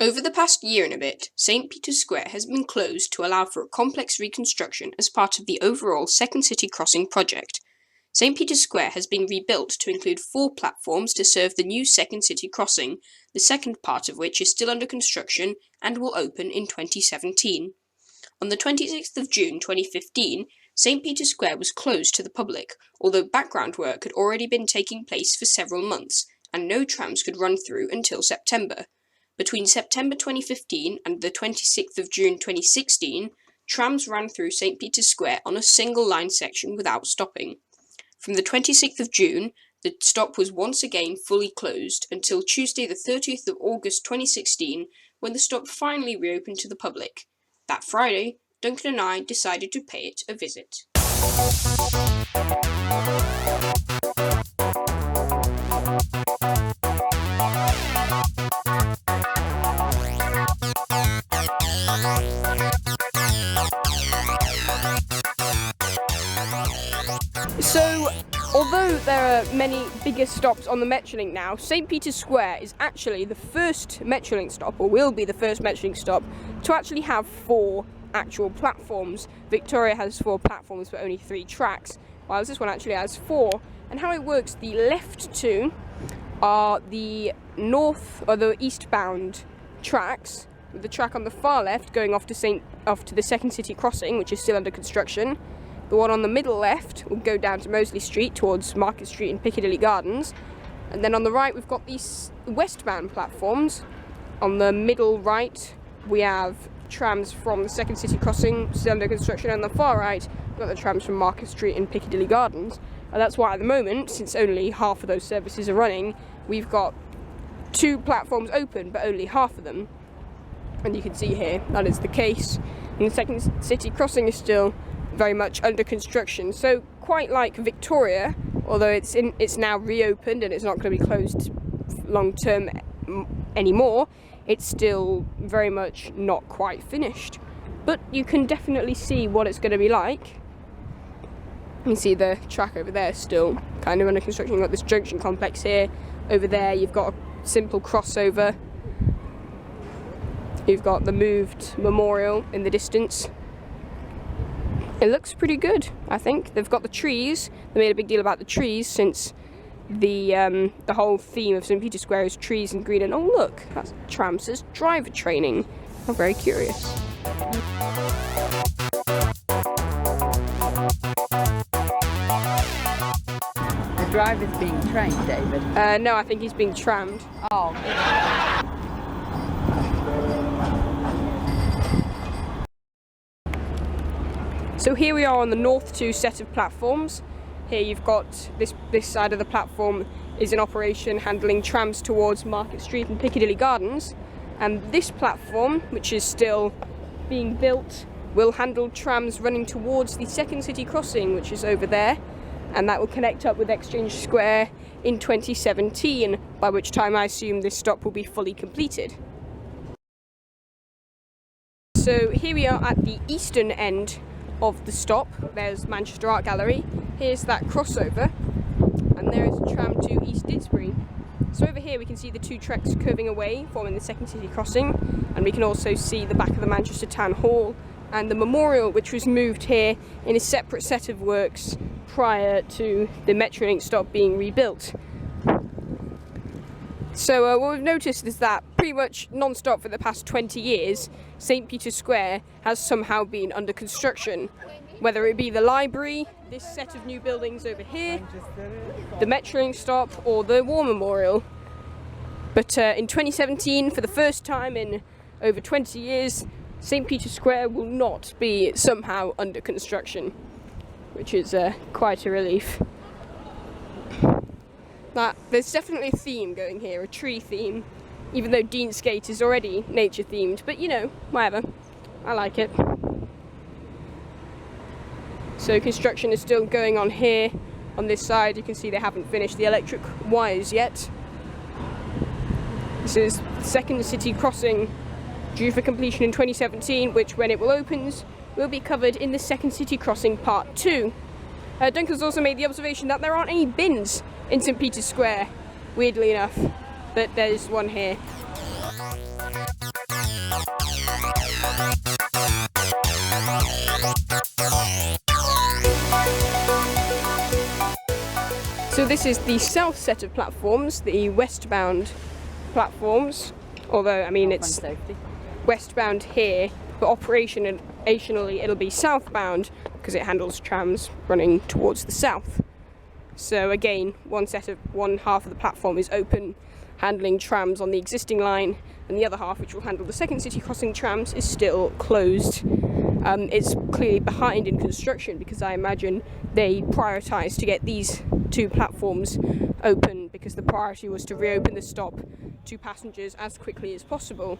Over the past year and a bit, St. Peter's Square has been closed to allow for a complex reconstruction as part of the overall Second City Crossing project. St. Peter's Square has been rebuilt to include 4 platforms to serve the new Second City Crossing, the second part of which is still under construction and will open in 2017. On the 26th of June 2015, St. Peter's Square was closed to the public, although background work had already been taking place for several months, and no trams could run through until September. Between September 2015 and the 26th of June 2016, trams ran through St. Peter's Square on a single line section without stopping. From the 26th of June, the stop was once again fully closed until Tuesday the 30th of August 2016, when the stop finally reopened to the public. That Friday, Duncan and I decided to pay it a visit. So, although there are many bigger stops on the Metrolink now, St. Peter's Square is actually the first Metrolink stop, or will be the first Metrolink stop, to actually have 4 actual platforms. Victoria has 4 platforms but only 3 tracks, while this one actually has 4. And how it works, the left 2 are the north or the eastbound tracks, with the track on the far left going off to the Second City Crossing, which is still under construction. The one on the middle left will go down to Mosley Street towards Market Street and Piccadilly Gardens. And then on the right we've got these westbound platforms. On the middle right we have trams from the Second City Crossing still under construction, and on the far right we've got the trams from Market Street and Piccadilly Gardens. And that's why at the moment, since only half of those services are running, we've got 2 platforms open but only half of them. And you can see here that is the case. And the Second City Crossing is still very much under construction. So quite like Victoria, although it's now reopened and it's not going to be closed long term anymore, it's still very much not quite finished. But you can definitely see what it's going to be like. You can see the track over there still kind of under construction. You've got this junction complex here. Over there you've got a simple crossover. You've got the moved memorial in the distance. It looks pretty good, I think. They've got the trees. They made a big deal about the trees since the whole theme of St. Peter's Square is trees and green. And oh look, that's Tram's driver training. I'm very curious. The driver's being trained, David? No, I think he's being trammed. Oh. So here we are on the north 2 set of platforms. Here you've got this side of the platform is in operation handling trams towards Market Street and Piccadilly Gardens, and this platform, which is still being built, will handle trams running towards the Second City Crossing, which is over there, and that will connect up with Exchange Square in 2017, by which time I assume this stop will be fully completed. So here we are at the eastern end of the stop. There's Manchester Art Gallery, here's that crossover, and there is a tram to East Didsbury. So over here we can see the 2 tracks curving away, forming the Second City Crossing, and we can also see the back of the Manchester Town Hall and the memorial, which was moved here in a separate set of works prior to the Metrolink stop being rebuilt. So what we've noticed is that pretty much non-stop for the past 20 years, St. Peter's Square has somehow been under construction. Whether it be the library, this set of new buildings over here, the Metrolink stop, or the War Memorial. But in 2017, for the first time in over 20 years, St. Peter's Square will not be somehow under construction, which is quite a relief. There's definitely a theme going here, a tree theme, even though Deansgate is already nature themed, but you know, whatever, I like it. So construction is still going on here. On this side you can see they haven't finished the electric wires yet. This is Second City Crossing, due for completion in 2017, which when it will opens will be covered in the Second City Crossing Part 2. Duncan's also made the observation that there aren't any bins in St. Peter's Square, weirdly enough, but there's one here. this is the south set of platforms, the westbound platforms. Although, I mean, it's westbound here, but operationally it'll be southbound because it handles trams running towards the south. So again, one half of the platform is open, handling trams on the existing line, and the other half, which will handle the second city crossing trams, is still closed. It's clearly behind in construction because I imagine they prioritised to get these two platforms open because the priority was to reopen the stop to passengers as quickly as possible,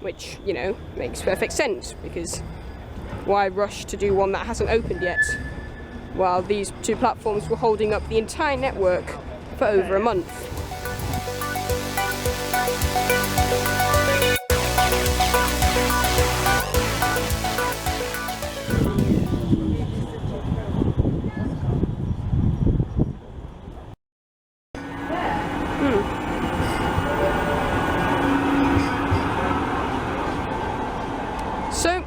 which, you know, makes perfect sense because why rush to do one that hasn't opened yet while these two platforms were holding up the entire network for over a month. So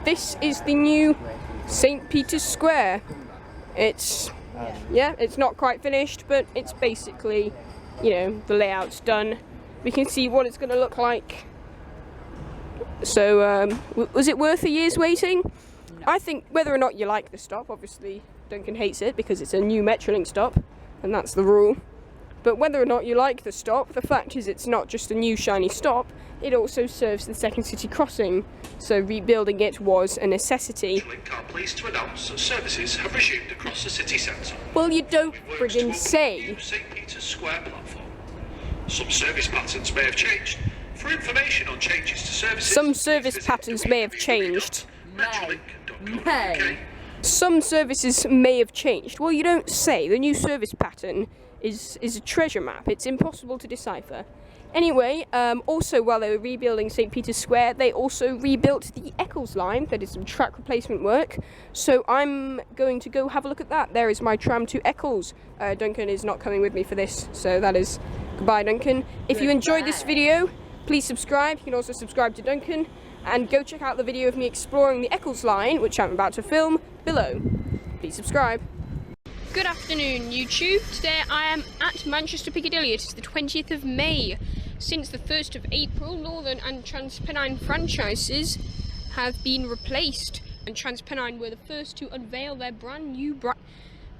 this is the new St. Peter's Square. It's not quite finished, but it's basically, you know, the layout's done. We can see what it's going to look like. So was it worth a year's waiting? No. I think whether or not you like the stop, obviously Duncan hates it because it's a new Metrolink stop, and that's the rule. But whether or not you like the stop, the fact is it's not just a new shiny stop, it also serves the second city crossing, so rebuilding it was a necessity. Metrolink are pleased to announce that services have resumed across the city centre. Well, you don't friggin' say. St. Peter's Square platform. Some service patterns may have changed. For information on changes to services, some service patterns may have changed. Some services may have changed. Well, you don't say. The new service pattern is a treasure map. It's impossible to decipher. Anyway, also while they were rebuilding St. Peter's Square, they also rebuilt the Eccles line. They did some track replacement work. So I'm going to go have a look at that. There is my tram to Eccles. Duncan is not coming with me for this, so that is goodbye, Duncan. If you enjoyed this video, please subscribe. You can also subscribe to Duncan. And go check out the video of me exploring the Eccles line, which I'm about to film, below. Please subscribe. Good afternoon, YouTube. Today I am at Manchester Piccadilly. It is the 20th of May. Since the 1st of April, Northern and TransPennine franchises have been replaced, and TransPennine were the first to unveil their brand new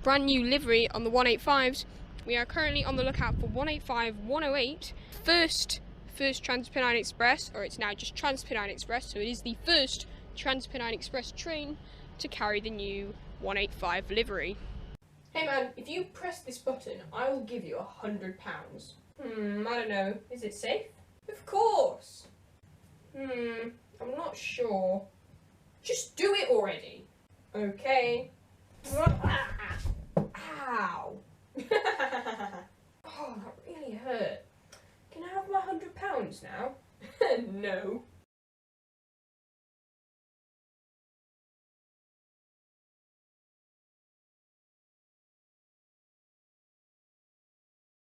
livery on the 185s. We are currently on the lookout for 185-108, first TransPennine Express, or it's now just TransPennine Express, so it is the first TransPennine Express train to carry the new 185 livery. Hey man, if you press this button, I will give you £100. I don't know. Is it safe? Of course! I'm not sure. Just do it already. Okay. Ow! Oh, that really hurt. Can I have my £100 now? No.